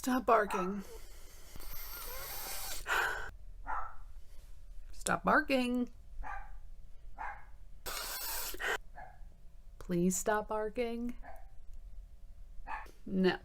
Stop barking. Stop barking. Please stop barking. No.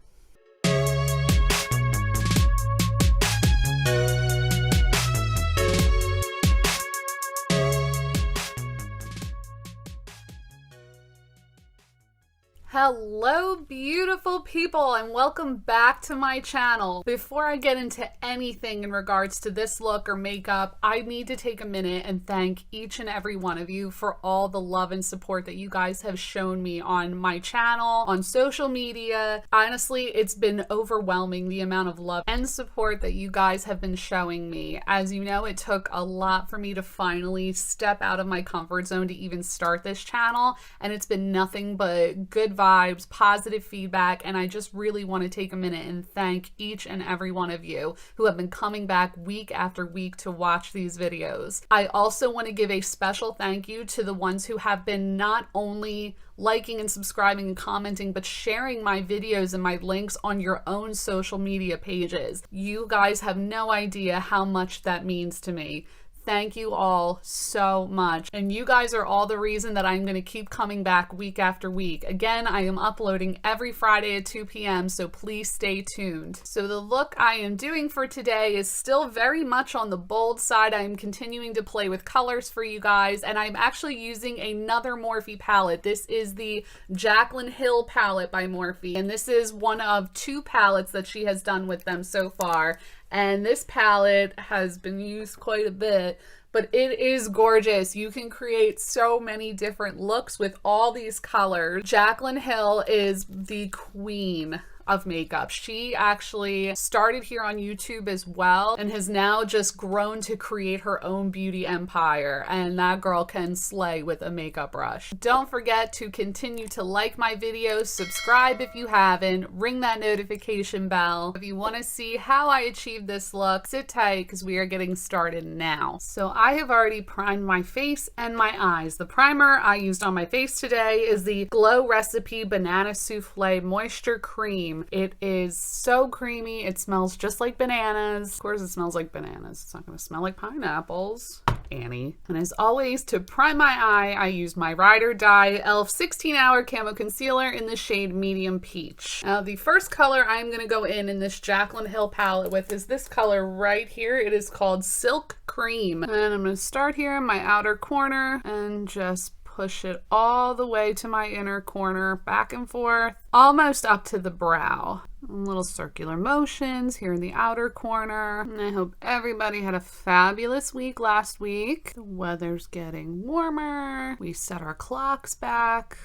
Hello beautiful people and welcome back to my channel. Before I get into anything in regards to this look or makeup, I need to take a minute and thank each and every one of you for all the love and support that you guys have shown me on my channel, on social media. Honestly, it's been overwhelming the amount of love and support that you guys have been showing me. As you know, it took a lot for me to finally step out of my comfort zone to even start this channel, and it's been nothing but good vibes, positive feedback, and I just really want to take a minute and thank each and every one of you who have been coming back week after week to watch these videos. I also want to give a special thank you to the ones who have been not only liking and subscribing and commenting, but sharing my videos and my links on your own social media pages. You guys have no idea how much that means to me. Thank you all so much. And you guys are all the reason that I'm going to keep coming back week after week. Again, I am uploading every Friday at 2 p.m., so please stay tuned. So the look I am doing for today is still very much on the bold side. I am continuing to play with colors for you guys, and I'm actually using another Morphe palette. This is the Jaclyn Hill palette by Morphe, and this is one of 2 palettes that she has done with them so far. And this palette has been used quite a bit, but it is gorgeous. You can create so many different looks with all these colors. Jaclyn Hill is the queen of makeup. She actually started here on YouTube as well and has now just grown to create her own beauty empire, and that girl can slay with a makeup brush. Don't forget to continue to like my videos, subscribe if you haven't, ring that notification bell. If you want to see how I achieved this look, sit tight because we are getting started now. So I have already primed my face and my eyes. The primer I used on my face today is the Glow Recipe Banana Souffle Moisture Cream. It is so creamy. It smells just like bananas. Of course it smells like bananas. It's not going to smell like pineapples, Annie. And as always, to prime my eye, I use my Ride or Die e.l.f. 16-Hour Camo Concealer in the shade Medium Peach. Now the first color I'm going to go in this Jaclyn Hill palette with is this color right here. It is called Silk Cream. And I'm going to start here in my outer corner and just push it all the way to my inner corner, back and forth, almost up to the brow. Little circular motions here in the outer corner. And I hope everybody had a fabulous week last week. The weather's getting warmer. We set our clocks back,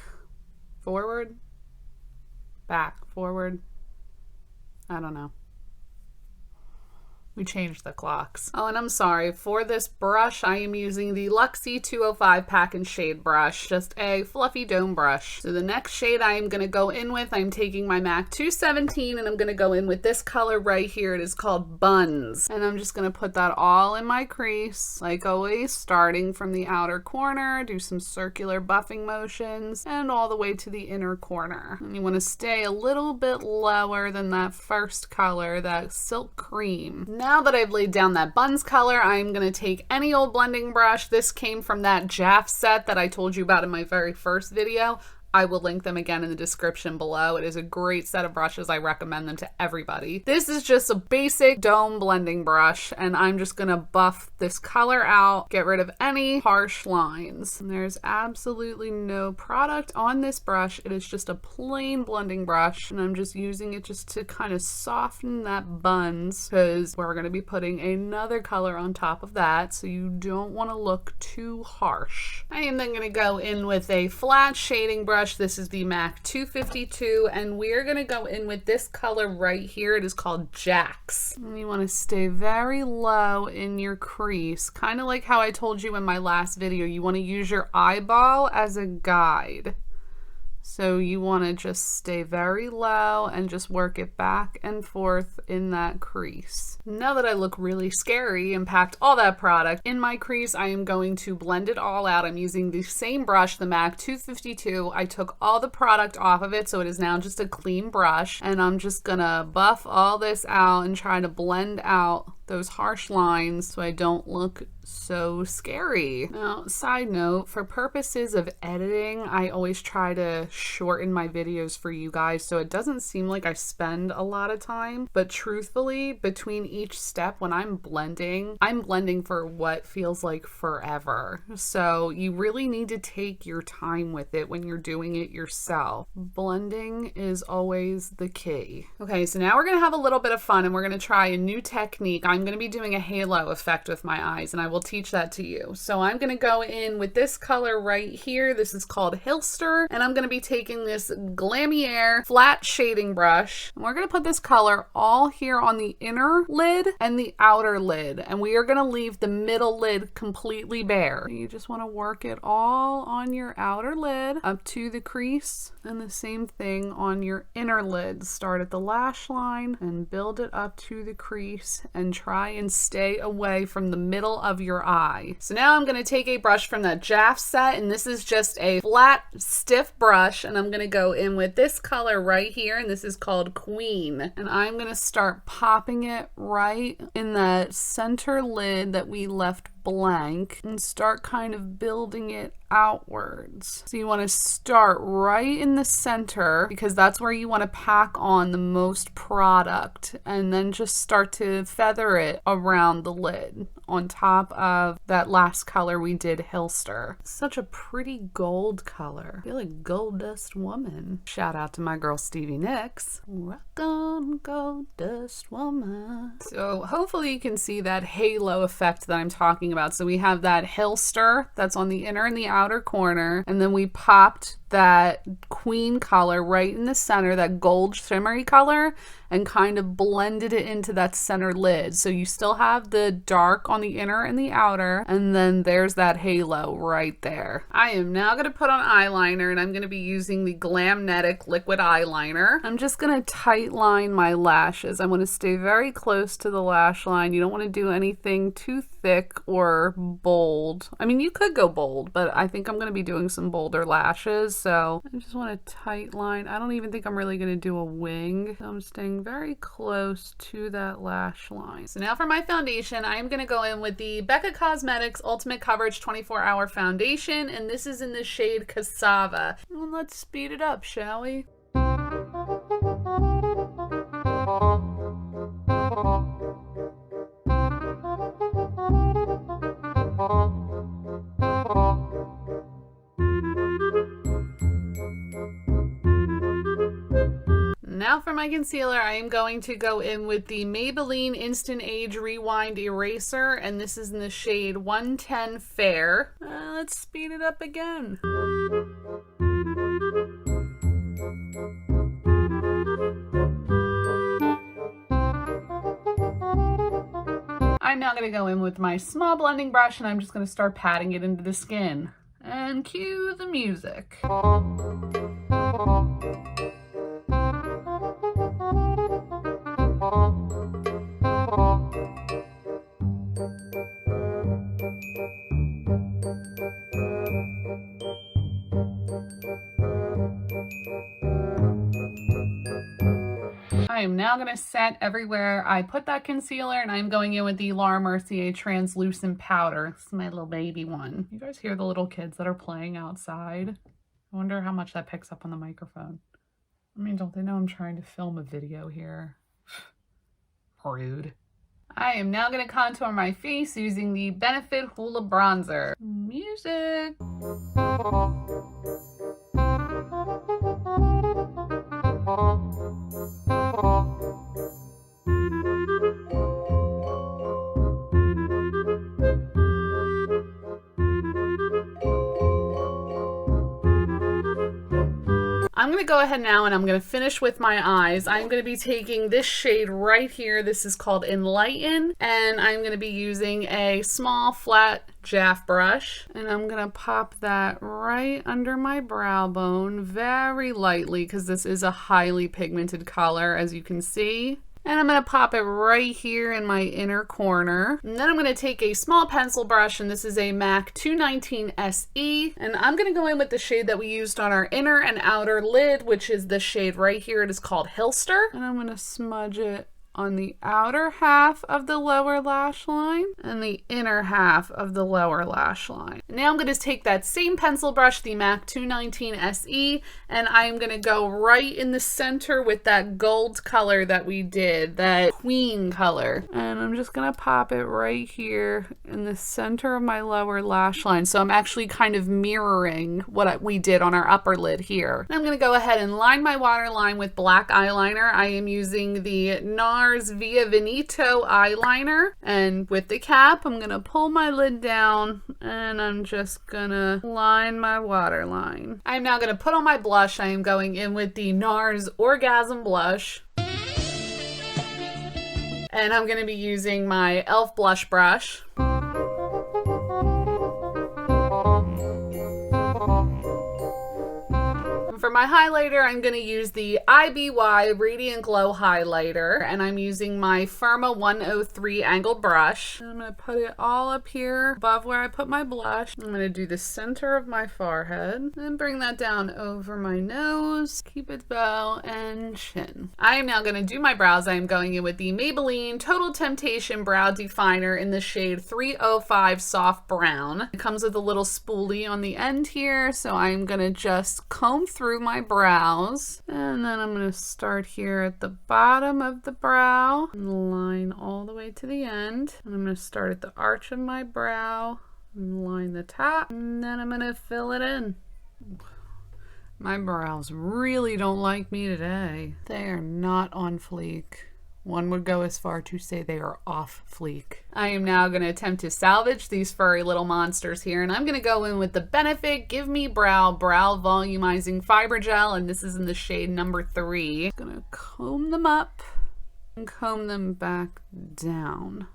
forward, back, forward. I don't know. We changed the clocks. Oh, and I'm sorry, for this brush, I am using the Luxie 205 Pack and Shade brush, just a fluffy dome brush. So the next shade I am gonna go in with, I'm taking my MAC 217 and I'm gonna go in with this color right here. It is called Bunz. And I'm just gonna put that all in my crease, like always, starting from the outer corner, do some circular buffing motions, and all the way to the inner corner. And you wanna stay a little bit lower than that first color, that Silk Cream. Now that I've laid down that Bunz color, I'm going to take any old blending brush. This came from that Jacz set that I told you about in my very first video. I will link them again in the description below. It is a great set of brushes. I recommend them to everybody. This is just a basic dome blending brush, and I'm just gonna buff this color out, get rid of any harsh lines. And there's absolutely no product on this brush. It is just a plain blending brush, and I'm just using it just to kind of soften that Bunz, because we're gonna be putting another color on top of that, so you don't want to look too harsh. I am then gonna go in with a flat shading brush. This is the MAC 252, and we're gonna go in with this color right here. It is called Jacz. And you want to stay very low in your crease, kind of like how I told you in my last video. You want to use your eyeball as a guide. So you want to just stay very low and just work it back and forth in that crease. Now that I look really scary and packed all that product in my crease, I am going to blend it all out. I'm using the same brush, the MAC 252. I took all the product off of it, so it is now just a clean brush, and I'm just gonna buff all this out and try to blend out those harsh lines so I don't look so scary. Now, side note, for purposes of editing, I always try to shorten my videos for you guys so it doesn't seem like I spend a lot of time, but truthfully, between each step when I'm blending for what feels like forever. So you really need to take your time with it when you're doing it yourself. Blending is always the key. Okay, so now we're gonna have a little bit of fun and we're gonna try a new technique. I'm gonna be doing a halo effect with my eyes, and I will teach that to you. So I'm gonna go in with this color right here. This is called Hillster, and I'm gonna be taking this Glamnetic flat shading brush, and we're gonna put this color all here on the inner lid and the outer lid, and we are gonna leave the middle lid completely bare. You just wanna work it all on your outer lid up to the crease, and the same thing on your inner lid. Start at the lash line and build it up to the crease, and try and stay away from the middle of your eye. So now I'm going to take a brush from that Jacz set, and this is just a flat, stiff brush, and I'm going to go in with this color right here, and this is called Queen. And I'm going to start popping it right in that center lid that we left blank and start kind of building it outwards. So you want to start right in the center because that's where you want to pack on the most product, and then just start to feather it around the lid on top of that last color we did, Hillster. Such a pretty gold color. I feel like Gold Dust Woman. Shout out to my girl Stevie Nicks. Rock on, Gold Dust Woman. So hopefully you can see that halo effect that I'm talking about. So we have that Hillster that's on the inner and the outer corner, and then we popped that Queen color right in the center, that gold shimmery color, and kind of blended it into that center lid. So you still have the dark on the inner and the outer, and then there's that halo right there. I am now going to put on eyeliner, and I'm going to be using the Glamnetic liquid eyeliner. I'm just going to tight line my lashes. I want to stay very close to the lash line. You don't want to do anything too thick or bold. I mean, you could go bold, but I think I'm going to be doing some bolder lashes. So I just want to tight line. I don't even think I'm really going to do a wing. So I'm staying very close to that lash line. So now for my foundation, I'm going to go in with the BECCA Cosmetics Ultimate Coverage 24-Hour Foundation, and this is in the shade Casava. Well, let's speed it up, shall we? Now for my concealer, I am going to go in with the Maybelline Instant Age Rewind Eraser, and this is in the shade 110 Fair. Let's speed it up again. I'm now going to go in with my small blending brush, and I'm just going to start patting it into the skin. And cue the music. I am now going to set everywhere I put that concealer, and I'm going in with the Laura Mercier Translucent Powder. This is my little baby one. You guys hear the little kids that are playing outside? I wonder how much that picks up on the microphone. I mean, don't they know I'm trying to film a video here? Rude. I am now going to contour my face using the Benefit Hoola Bronzer. Music! I'm going to go ahead now and I'm going to finish with my eyes. I'm going to be taking this shade right here. This is called Enlighten, and I'm going to be using a small flat Jacz brush, and I'm gonna pop that right under my brow bone very lightly because this is a highly pigmented color, as you can see. And I'm going to pop it right here in my inner corner. And then I'm going to take a small pencil brush, and this is a MAC 219 SE. And I'm going to go in with the shade that we used on our inner and outer lid, which is the shade right here. It is called Hillster. And I'm going to smudge it on the outer half of the lower lash line and the inner half of the lower lash line. Now I'm going to take that same pencil brush, the MAC 219 SE, and I'm going to go right in the center with that gold color that we did, that queen color. And I'm just going to pop it right here in the center of my lower lash line. So I'm actually kind of mirroring what we did on our upper lid here. And I'm going to go ahead and line my waterline with black eyeliner. I am using the NARS via Veneto eyeliner, and with the cap I'm gonna pull my lid down and I'm just gonna line my waterline. I'm now gonna put on my blush. I am going in with the NARS Orgasm blush, and I'm gonna be using my e.l.f. blush brush. For my highlighter, I'm going to use the IBY Radiant Glow highlighter, and I'm using my Firma 103 angled brush. I'm going to put it all up here above where I put my blush. I'm going to do the center of my forehead and bring that down over my nose, cupid's bow, and chin. I am now going to do my brows. I am going in with the Maybelline Total Temptation Brow Definer in the shade 305 Soft Brown. It comes with a little spoolie on the end here, so I'm going to just comb through my brows, and then I'm going to start here at the bottom of the brow and line all the way to the end. And I'm going to start at the arch of my brow and line the top, and then I'm going to fill it in. My brows really don't like me today. They are not on fleek. One would go as far to say they are off fleek. I am now going to attempt to salvage these furry little monsters here, and I'm going to go in with the Benefit Give Me Brow Volumizing Fiber Gel, and this is in the shade number 3. I'm going to comb them up and comb them back down.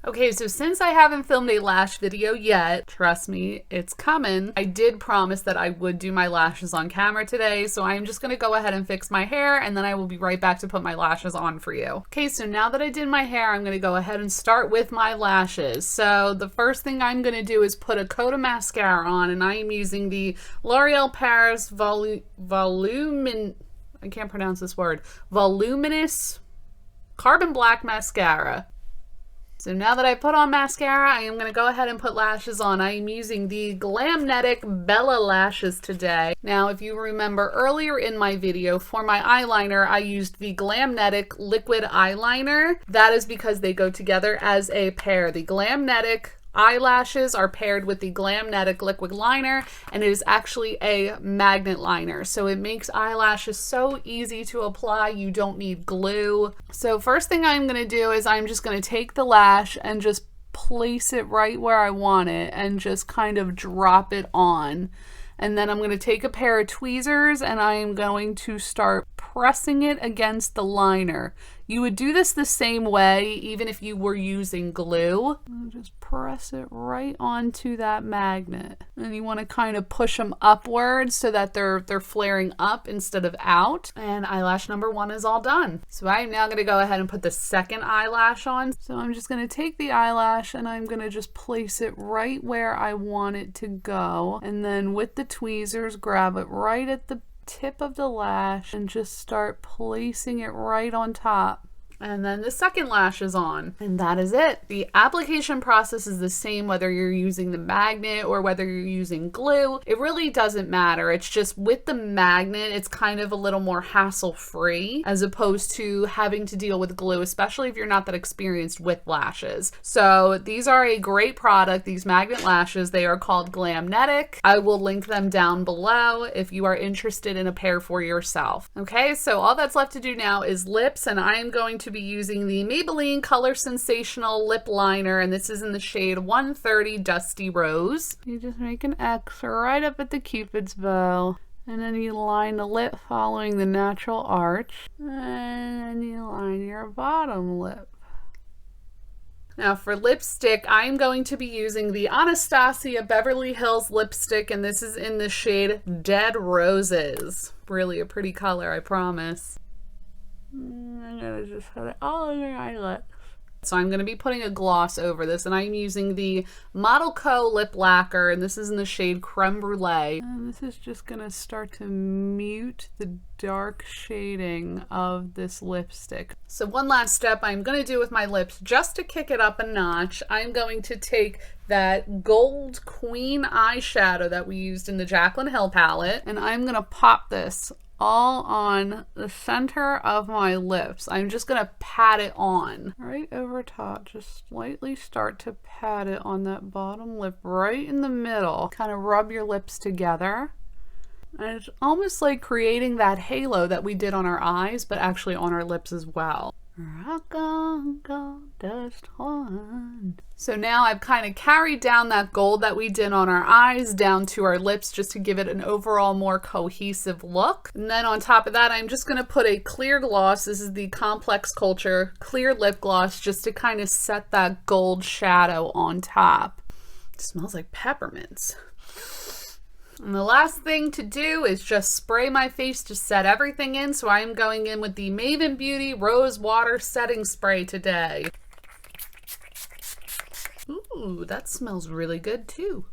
Okay, so since I haven't filmed a lash video yet, trust me, it's coming. I did promise that I would do my lashes on camera today, so I'm just gonna go ahead and fix my hair, and then I will be right back to put my lashes on for you. Okay, so now that I did my hair, I'm gonna go ahead and start with my lashes. So the first thing I'm gonna do is put a coat of mascara on, and I am using the L'Oreal Paris Voluminous Carbon Black Mascara. So now that I put on mascara, I am going to go ahead and put lashes on. I am using the Glamnetic Bella lashes today. Now, if you remember earlier in my video, for my eyeliner, I used the Glamnetic liquid eyeliner. That is because they go together as a pair. The Glamnetic eyelashes are paired with the Glamnetic liquid liner, and it is actually a magnet liner, so it makes eyelashes so easy to apply. You don't need glue. So first thing I'm going to do is I'm just going to take the lash and just place it right where I want it and just kind of drop it on. And then I'm going to take a pair of tweezers and I am going to start pressing it against the liner. You would do this the same way even if you were using glue. Just press it right onto that magnet. And you want to kind of push them upwards so that they're flaring up instead of out. And eyelash number 1 is all done. So I'm now going to go ahead and put the second eyelash on. So I'm just going to take the eyelash and I'm going to just place it right where I want it to go. And then with the tweezers, grab it right at the tip of the lash and just start placing it right on top. And then the second lash is on, and that is it. The application process is the same whether you're using the magnet or whether you're using glue. It really doesn't matter. It's just with the magnet, it's kind of a little more hassle-free as opposed to having to deal with glue, especially if you're not that experienced with lashes. So these are a great product, these magnet lashes. They are called Glamnetic. I will link them down below if you are interested in a pair for yourself. Okay, so all that's left to do now is lips, and I am going to be using the Maybelline Color Sensational lip liner, and this is in the shade 130 Dusty Rose. You just make an X right up at the cupid's bow, and then you line the lip following the natural arch, and then you line your bottom lip. Now for lipstick, I'm going to be using the Anastasia Beverly Hills lipstick, and this is in the shade Dead Roses. Really a pretty color, I promise. I'm gonna just put it all over my lips. So I'm going to be putting a gloss over this, and I'm using the Model Co lip lacquer, and this is in the shade Creme Brulee. And this is just going to start to mute the dark shading of this lipstick. So one last step I'm going to do with my lips, just to kick it up a notch, I'm going to take that Gold Queen eyeshadow that we used in the Jaclyn Hill palette, and I'm going to pop this all on the center of my lips. I'm just gonna pat it on right over top. Just slightly start to pat it on that bottom lip right in the middle. Kind of rub your lips together. And it's almost like creating that halo that we did on our eyes, but actually on our lips as well. Rock on, gold dust one. So now I've kind of carried down that gold that we did on our eyes down to our lips just to give it an overall more cohesive look. And then on top of that, I'm just going to put a clear gloss. This is the Complex Culture clear lip gloss, just to kind of set that gold shadow on top. It smells like peppermints. And the last thing to do is just spray my face to set everything in. So I'm going in with the Maven Beauty Rose Water Setting Spray today. Ooh, that smells really good too.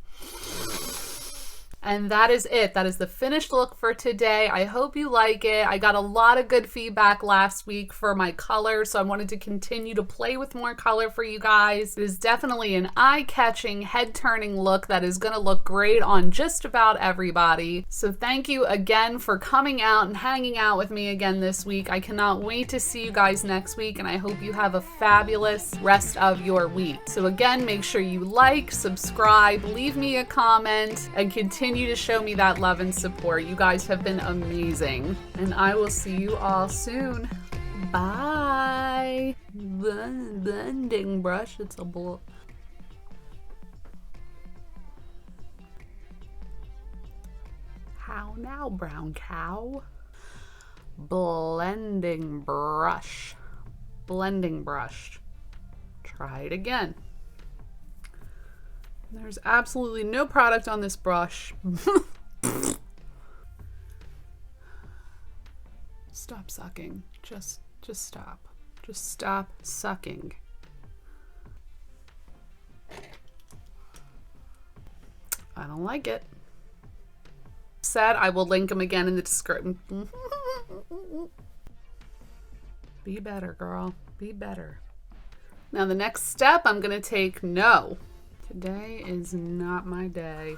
And that is it. That is the finished look for today. I hope you like it. I got a lot of good feedback last week for my color, so I wanted to continue to play with more color for you guys. It is definitely an eye-catching, head-turning look that is going to look great on just about everybody. So thank you again for coming out and hanging out with me again this week. I cannot wait to see you guys next week, and I hope you have a fabulous rest of your week. So again, make sure you like, subscribe, leave me a comment, and continue to show me that love and support. You guys have been amazing, and I will see you all soon. Bye. Blending brush. It's a How now, brown cow? Blending brush. Blending brush. Try it again. There's absolutely no product on this brush. Stop sucking. Just stop. Just stop sucking. I don't like it. Said I will link them again in the description. Be better, girl. Be better. Now the next step I'm gonna take, no. Today is not my day.